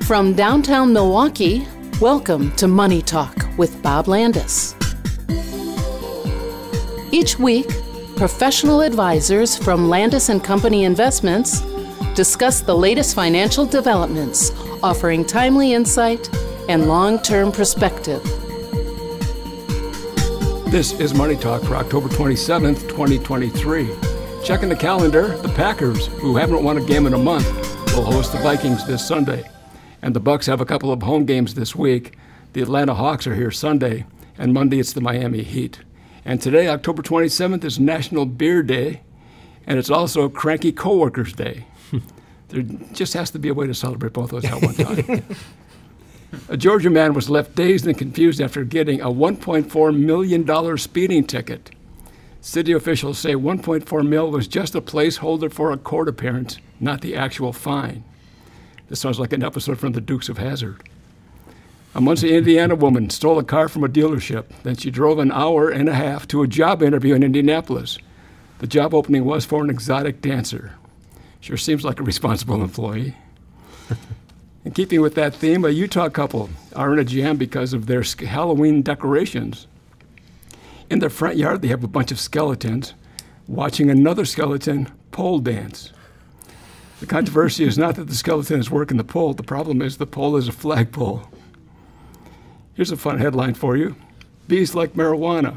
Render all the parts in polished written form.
From downtown Milwaukee, welcome to Money Talk with Bob Landaas. Each week, professional advisors from Landaas Company Investments discuss the latest financial developments, offering timely insight and long-term perspective. This is Money Talk for October 27th, 2023. Checking the calendar, the Packers, who haven't won a game in a month, will host the Vikings this Sunday. And the Bucks have a couple of home games this week. The Atlanta Hawks are here Sunday, and Monday it's the Miami Heat. And today, October 27th, is National Beer Day, and it's also Cranky Coworkers Day. There just has to be a way to celebrate both those at one time. A Georgia man was left dazed and confused after getting a $1.4 million speeding ticket. City officials say $1.4 million was just a placeholder for a court appearance, not the actual fine. This sounds like an episode from The Dukes of Hazzard. A Muncie, Indiana woman stole a car from a dealership. Then she drove an hour and a half to a job interview in Indianapolis. The job opening was for an exotic dancer. Sure seems like a responsible employee. In keeping with that theme, a Utah couple are in a jam because of their Halloween decorations. In their front yard, they have a bunch of skeletons watching another skeleton pole dance. The controversy is not that the skeleton is working the pole. The problem is the pole is a flagpole. Here's a fun headline for you. Bees like marijuana.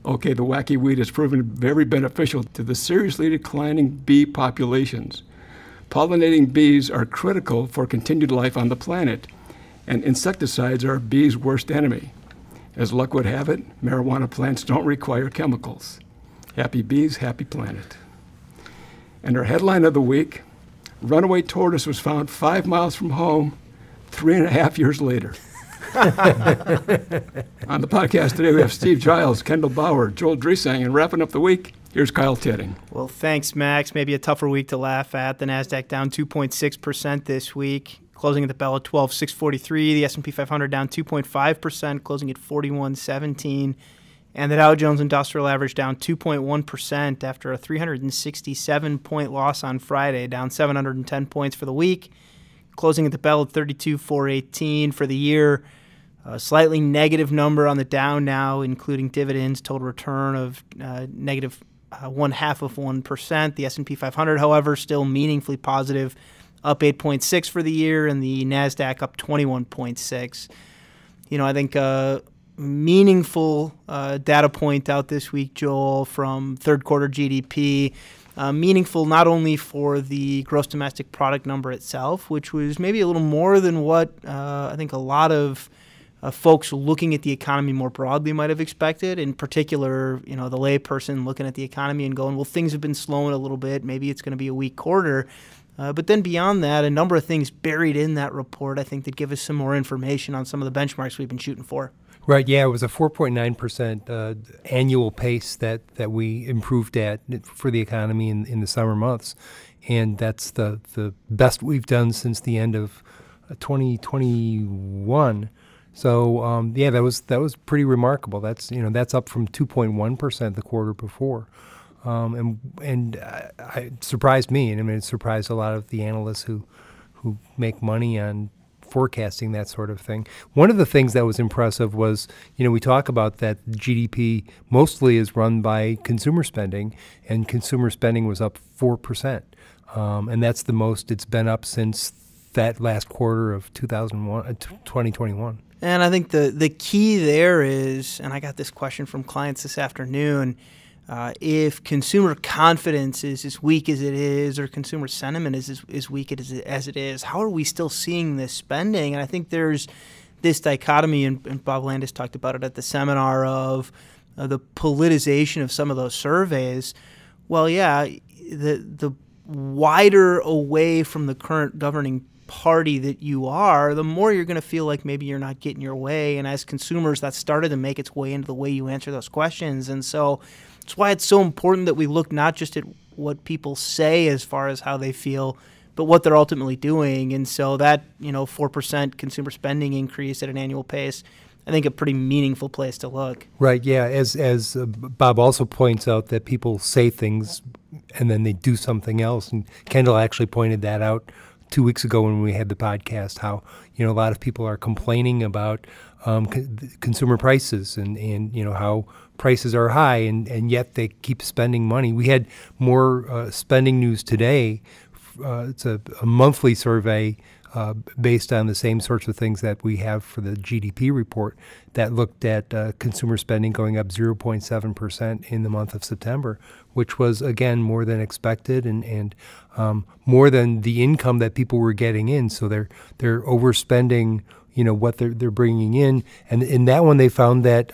Okay, the wacky weed has proven very beneficial to the seriously declining bee populations. Pollinating bees are critical for continued life on the planet, and insecticides are a bee's worst enemy. As luck would have it, marijuana plants don't require chemicals. Happy bees, happy planet. And our headline of the week, runaway tortoise was found 5 miles from home 3.5 years later. On the podcast today, we have Steve Giles, Kendall BAUER, Joel Dresang, and wrapping up the week, here's Kyle Tetting. Well, thanks, Max. Maybe a tougher week to laugh at. The NASDAQ down 2.6% this week, closing at the bell at 12,643. The S&P 500 down 2.5%, closing at 4117. And the Dow Jones Industrial Average down 2.1% after a 367-point loss on Friday, down 710 points for the week, closing at the bell at 32,418 for the year. A slightly negative number on the Dow now, including dividends, total return of negative 0.5%. The S&P 500, however, still meaningfully positive, up 8.6 for the year, and the NASDAQ up 21.6. You know, I think meaningful data point out this week, Joel, from third quarter GDP. Meaningful not only for the gross domestic product number itself, which was maybe a little more than what I think a lot of folks looking at the economy more broadly might have expected. In particular, you know, the layperson looking at the economy and going, well, things have been slowing a little bit. Maybe it's going to be a weak quarter. But then beyond that, a number of things buried in that report, I think, that give us some more information on some of the benchmarks we've been shooting for. Right, yeah, it was a 4.9% annual pace that we improved at for the economy in the summer months, and that's the best we've done since the end of 2021. So yeah, that was pretty remarkable. That's up from 2.1% the quarter before, and it surprised me, and I mean it surprised a lot of the analysts who make money on forecasting that sort of thing. One of the things that was impressive was, we talk about that GDP mostly is run by consumer spending, and consumer spending was up 4%. And that's the most it's been up since that last quarter of 2021. And I think the key there is, and I got this question from clients this afternoon, if consumer confidence is as weak as it is, or consumer sentiment is as weak as it is, how are we still seeing this spending? And I think there's this dichotomy, and Bob Landaas talked about it at the seminar, of the politicization of some of those surveys. Well, yeah, the wider away from the current governing party that you are, the more you're going to feel like maybe you're not getting your way. And as consumers, that started to make its way into the way you answer those questions. And so that's why it's so important that we look not just at what people say as far as how they feel, but what they're ultimately doing. And so that, 4% consumer spending increase at an annual pace, I think a pretty meaningful place to look. Right, yeah. As Bob also points out, that people say things and then they do something else. And Kendall actually pointed that out 2 weeks ago when we had the podcast, how, a lot of people are complaining about consumer prices and how prices are high, and yet they keep spending money. We had more spending news today. It's a monthly survey based on the same sorts of things that we have for the GDP report that looked at consumer spending going up 0.7% in the month of September, which was, again, more than expected and more than the income that people were getting in. So they're overspending what they're bringing in. And in that one, they found that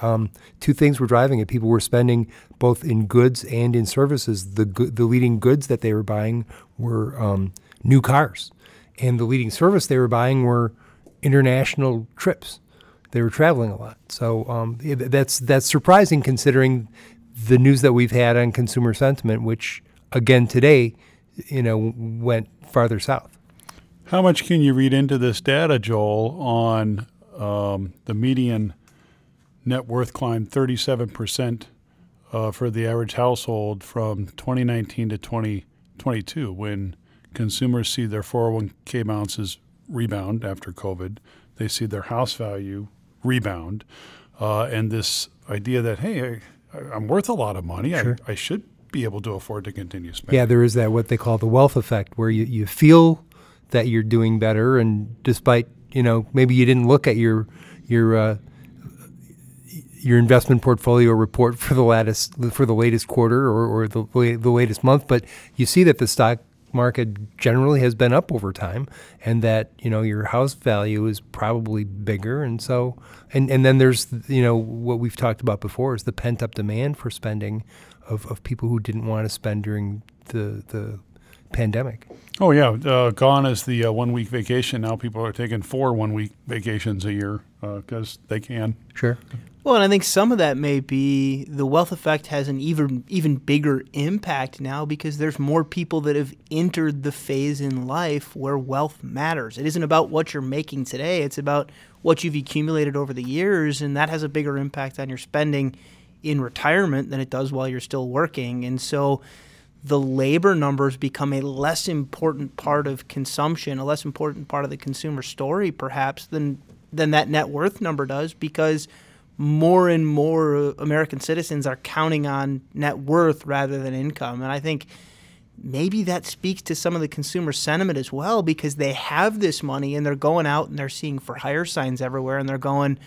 two things were driving it. People were spending both in goods and in services. The leading goods that they were buying were new cars. And the leading service they were buying were international trips. They were traveling a lot. So that's surprising considering the news that we've had on consumer sentiment, which, again, today, went farther south. How much can you read into this data, Joel, on the median net worth climbed 37% for the average household from 2019 to 2022 when consumers see their 401k balances rebound after COVID. They see their house value rebound. And this idea that, hey, I'm worth a lot of money. Sure. I should be able to afford to continue spending. Yeah, there is that what they call the wealth effect, where you feel that you're doing better, and despite, maybe you didn't look at your investment portfolio report for the latest quarter or the latest month, but you see that the stock market generally has been up over time, and that your house value is probably bigger, and so and then there's what we've talked about before is the pent up demand for spending of people who didn't want to spend during the pandemic. Oh yeah, gone is the 1 week vacation. Now people are taking 4 1-week vacations a year because they can. Sure. Well, and I think some of that may be the wealth effect has an even bigger impact now because there's more people that have entered the phase in life where wealth matters. It isn't about what you're making today. It's about what you've accumulated over the years, and that has a bigger impact on your spending in retirement than it does while you're still working. And so the labor numbers become a less important part of consumption, a less important part of the consumer story perhaps than that net worth number does, because more and more American citizens are counting on net worth rather than income. And I think maybe that speaks to some of the consumer sentiment as well, because they have this money and they're going out and they're seeing for hire signs everywhere and they're going,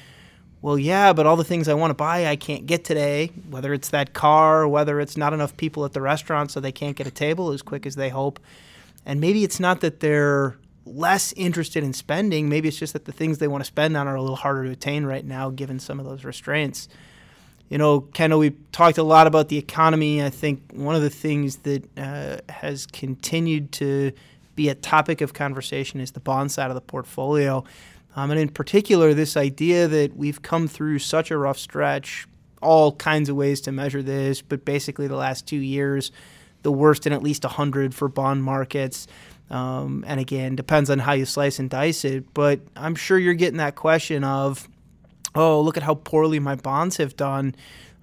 well, yeah, but all the things I want to buy I can't get today, whether it's that car, whether it's not enough people at the restaurant so they can't get a table as quick as they hope. And maybe it's not that they're less interested in spending. Maybe it's just that the things they want to spend on are a little harder to attain right now given some of those restraints. Kendall, we talked a lot about the economy. I think one of the things that has continued to be a topic of conversation is the bond side of the portfolio. And in particular, this idea that we've come through such a rough stretch, all kinds of ways to measure this, but basically the last 2 years, the worst in at least 100 for bond markets. And again, depends on how you slice and dice it. But I'm sure you're getting that question of, oh, look at how poorly my bonds have done.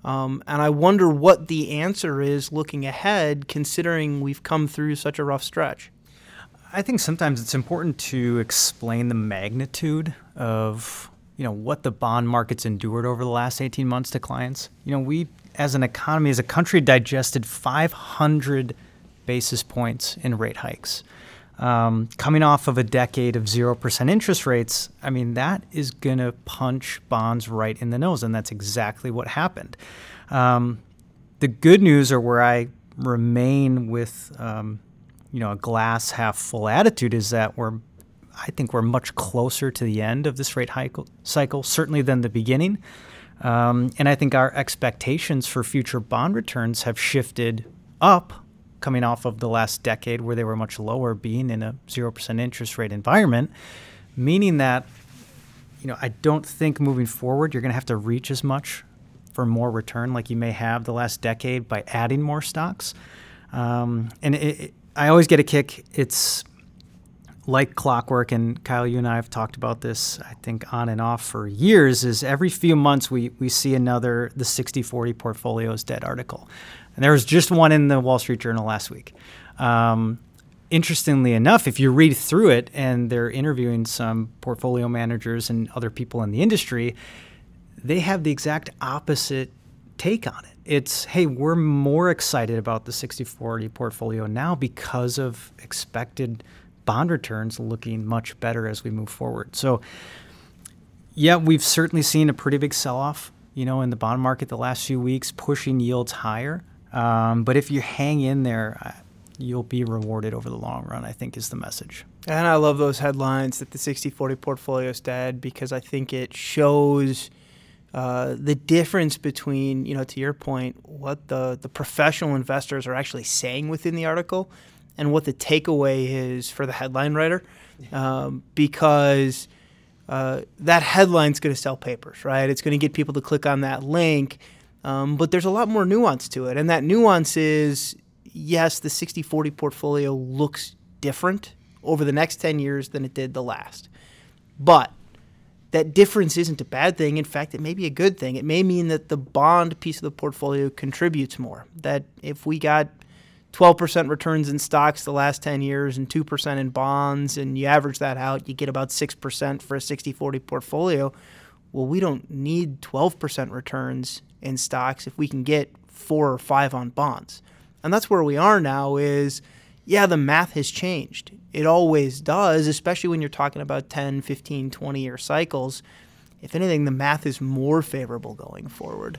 And I wonder what the answer is looking ahead, considering we've come through such a rough stretch. I think sometimes it's important to explain the magnitude of, what the bond market's endured over the last 18 months to clients. We, as an economy, as a country, digested 500 basis points in rate hikes. Coming off of a decade of 0% interest rates, that is going to punch bonds right in the nose, and that's exactly what happened. The good news, or where I remain with a glass half full attitude, is that I think we're much closer to the end of this rate hike cycle, certainly than the beginning. And I think our expectations for future bond returns have shifted up, coming off of the last decade where they were much lower, being in a 0% interest rate environment, meaning that, I don't think moving forward you're going to have to reach as much for more return like you may have the last decade by adding more stocks. I always get a kick. It's like clockwork, and Kyle, you and I have talked about this, I think, on and off for years, is every few months we see another the 60-40 portfolio is dead article. And there was just one in the Wall Street Journal last week. interestingly enough, if you read through it, and they're interviewing some portfolio managers and other people in the industry, they have the exact opposite take on it. It's, hey, we're more excited about the 60/40 portfolio now because of expected bond returns looking much better as we move forward. So, yeah, we've certainly seen a pretty big sell-off, in the bond market the last few weeks, pushing yields higher. But if you hang in there, you'll be rewarded over the long run, I think, is the message. And I love those headlines that the 60/40 portfolio is dead, because I think it shows the difference between, to your point, what the professional investors are actually saying within the article and what the takeaway is for the headline writer, because that headline's going to sell papers, right? It's going to get people to click on that link, but there's a lot more nuance to it. And that nuance is, yes, the 60/40 portfolio looks different over the next 10 years than it did the last. But that difference isn't a bad thing. In fact, it may be a good thing. It may mean that the bond piece of the portfolio contributes more. That if we got 12% returns in stocks the last 10 years and 2% in bonds, and you average that out, you get about 6% for a 60/40 portfolio. Well, we don't need 12% returns in stocks if we can get 4 or 5 on bonds. And that's where we are now is, yeah, the math has changed. It always does, especially when you're talking about 10, 15, 20-year cycles. If anything, the math is more favorable going forward.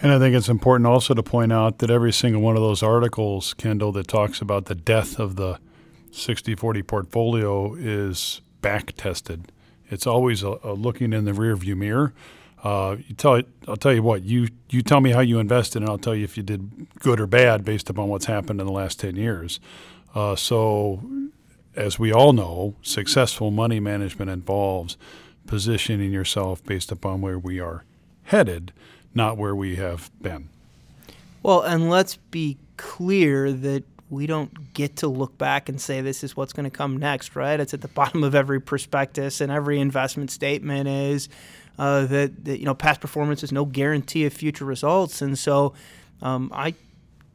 And I think it's important also to point out that every single one of those articles, Kendall, that talks about the death of the 60/40 portfolio is back-tested. It's always a looking in the rearview mirror. I'll tell you what, you tell me how you invested, and I'll tell you if you did good or bad based upon what's happened in the last 10 years. So as we all know, successful money management involves positioning yourself based upon where we are headed, not where we have been. Well, and let's be clear that we don't get to look back and say this is what's going to come next, right? It's at the bottom of every prospectus and every investment statement is that past performance is no guarantee of future results. And so I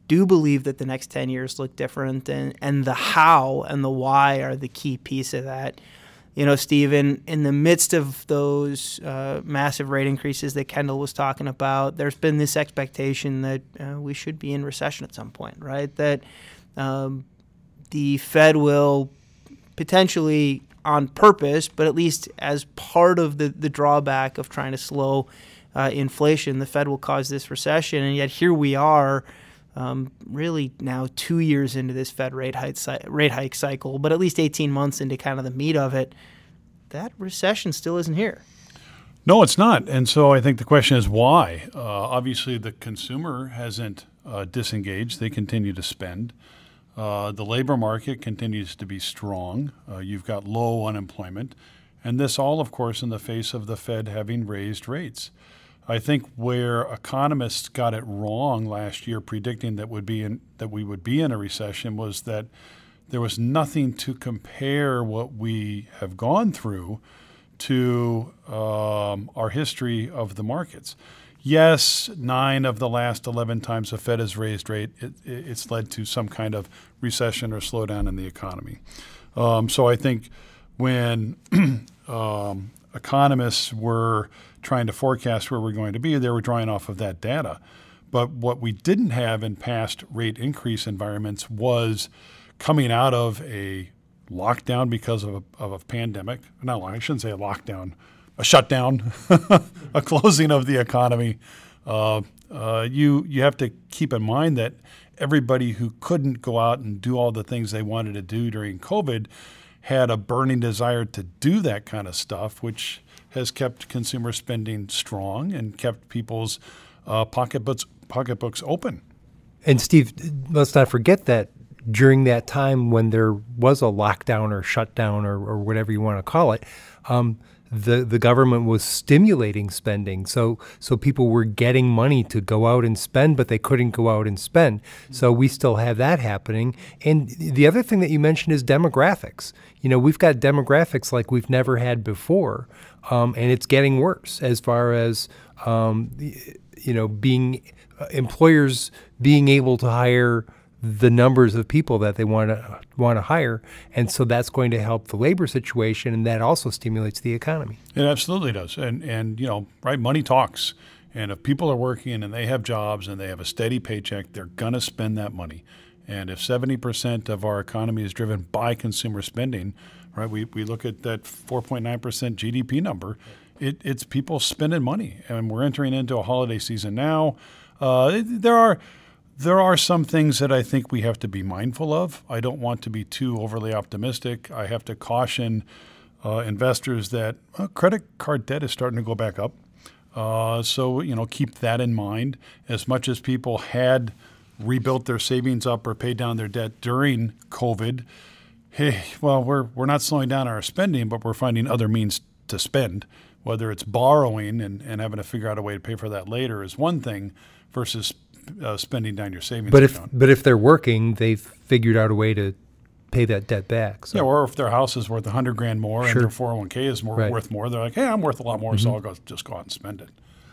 do believe that the next 10 years look different, and the how and the why are the key piece of that. Stephen, in the midst of those massive rate increases that Kendall was talking about, there's been this expectation that we should be in recession at some point, right? That the Fed will potentially on purpose, but at least as part of the drawback of trying to slow inflation, the Fed will cause this recession. And yet here we are, really now 2 years into this Fed rate hike cycle, but at least 18 months into kind of the meat of it. That recession still isn't here. No, it's not. And so I think the question is why? Obviously, the consumer hasn't disengaged. They continue to spend. The labor market continues to be strong. You've got low unemployment. And this all, of course, in the face of the Fed having raised rates. I think where economists got it wrong last year, predicting that we would be in a recession, was that there was nothing to compare what we have gone through to our history of the markets. Yes, 9 of the last 11 times the Fed has raised rate, it's led to some kind of recession or slowdown in the economy. So I think when economists were trying to forecast where we're going to be, they were drawing off of that data. But what we didn't have in past rate increase environments was coming out of a lockdown because of a pandemic. No, I shouldn't say a lockdown, a shutdown, a closing of the economy. You have to keep in mind that everybody who couldn't go out and do all the things they wanted to do during COVID had a burning desire to do that kind of stuff, which has kept consumer spending strong and kept people's pocketbooks open. And Steve, let's not forget that during that time when there was a lockdown or shutdown or whatever you want to call it, the government was stimulating spending. So people were getting money to go out and spend, but they couldn't go out and spend. So we still have that happening. And the other thing that you mentioned is demographics. We've got demographics like we've never had before, and it's getting worse as far as employers being able to hire the numbers of people that they want to hire, and so that's going to help the labor situation, and that also stimulates the economy. It absolutely does, and right, money talks. And if people are working and they have jobs and they have a steady paycheck, they're gonna spend that money. And if 70% of our economy is driven by consumer spending, right? We look at that 4.9% GDP number. It's people spending money, and we're entering into a holiday season now. There are some things that I think we have to be mindful of. I don't want to be too overly optimistic. I have to caution investors that credit card debt is starting to go back up. So keep that in mind. As much as people had rebuilt their savings up or paid down their debt during COVID, hey, well, we're not slowing down our spending, but we're finding other means to spend. Whether it's borrowing and having to figure out a way to pay for that later is one thing versus spending down your savings account. But if they're working, they've figured out a way to pay that debt back. So. Yeah, or if their house is worth $100,000 more and their 401k is worth more, they're like, hey, I'm worth a lot more, so I'll just go out and spend it.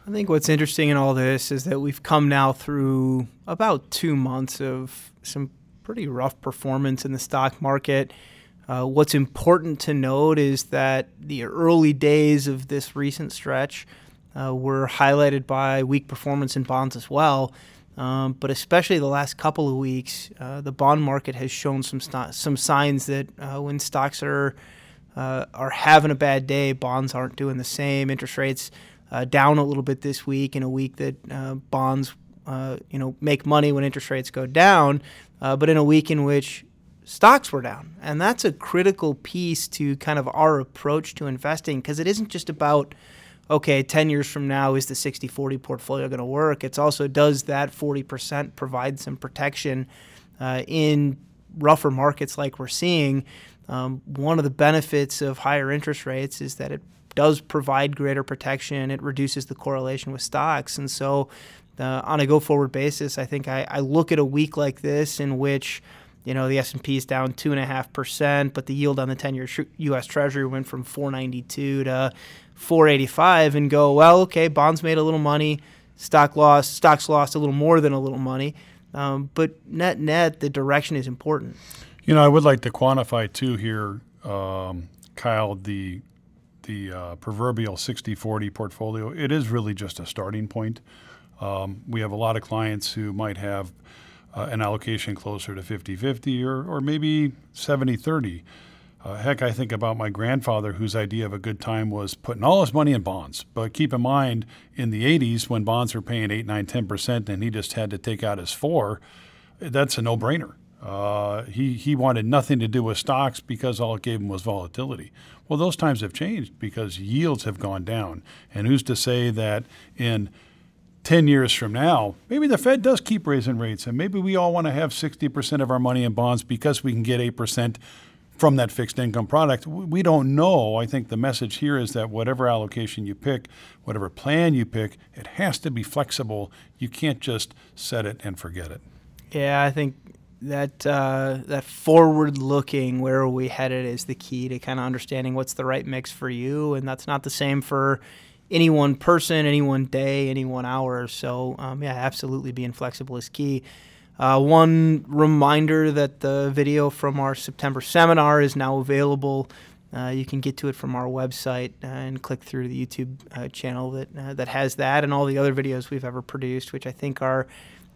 I think what's interesting in all this is that we've come now through about 2 months of some pretty rough performance in the stock market. What's important to note is that the early days of this recent stretch were highlighted by weak performance in bonds as well. But especially the last couple of weeks, the bond market has shown some signs that when stocks are having a bad day, bonds aren't doing the same. Interest rates down a little bit this week, in a week that bonds make money when interest rates go down, but in a week in which stocks were down. And that's a critical piece to kind of our approach to investing, because it isn't just about, okay, 10 years from now, is the 60-40 portfolio going to work? It's also, does that 40% provide some protection in rougher markets like we're seeing? One of the benefits of higher interest rates is that it does provide greater protection. It reduces the correlation with stocks. And so on a go-forward basis, I think I look at a week like this in which the S&P is down 2.5%, but the yield on the 10-year U.S. Treasury went from 492 to 485, and go, well, okay, bonds made a little money, stocks lost a little more than a little money, but net, the direction is important. I would like to quantify too here, Kyle, the proverbial 60-40 portfolio. It is really just a starting point. We have a lot of clients who might have an allocation closer to 50-50 or maybe 70-30. Heck, I think about my grandfather, whose idea of a good time was putting all his money in bonds. But keep in mind, in the 80s, when bonds were paying 8, 9, 10%, and he just had to take out his 4, that's a no-brainer. He wanted nothing to do with stocks because all it gave him was volatility. Well, those times have changed because yields have gone down. And who's to say that in 10 years from now, maybe the Fed does keep raising rates, and maybe we all want to have 60% of our money in bonds because we can get 8% from that fixed income product. We don't know. I think the message here is that whatever allocation you pick, whatever plan you pick, it has to be flexible. You can't just set it and forget it. Yeah, I think that forward-looking, where are we headed, is the key to kind of understanding what's the right mix for you, and that's not the same for any one person, any one day, any 1 hour. So, absolutely being flexible is key. One reminder that the video from our September seminar is now available. You can get to it from our website and click through the YouTube channel that has that and all the other videos we've ever produced, which I think are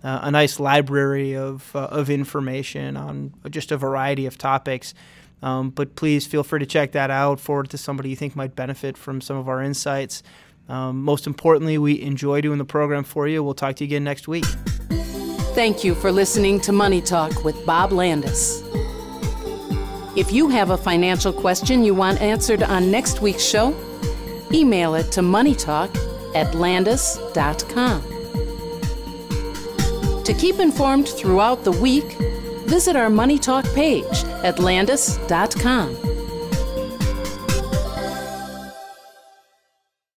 a nice library of information on just a variety of topics. But please feel free to check that out, forward it to somebody you think might benefit from some of our insights. Most importantly, we enjoy doing the program for you. We'll talk to you again next week. Thank you for listening to Money Talk with Bob Landaas. If you have a financial question you want answered on next week's show, email it to moneytalk@landaas.com. To keep informed throughout the week, visit our Money Talk page at landaas.com.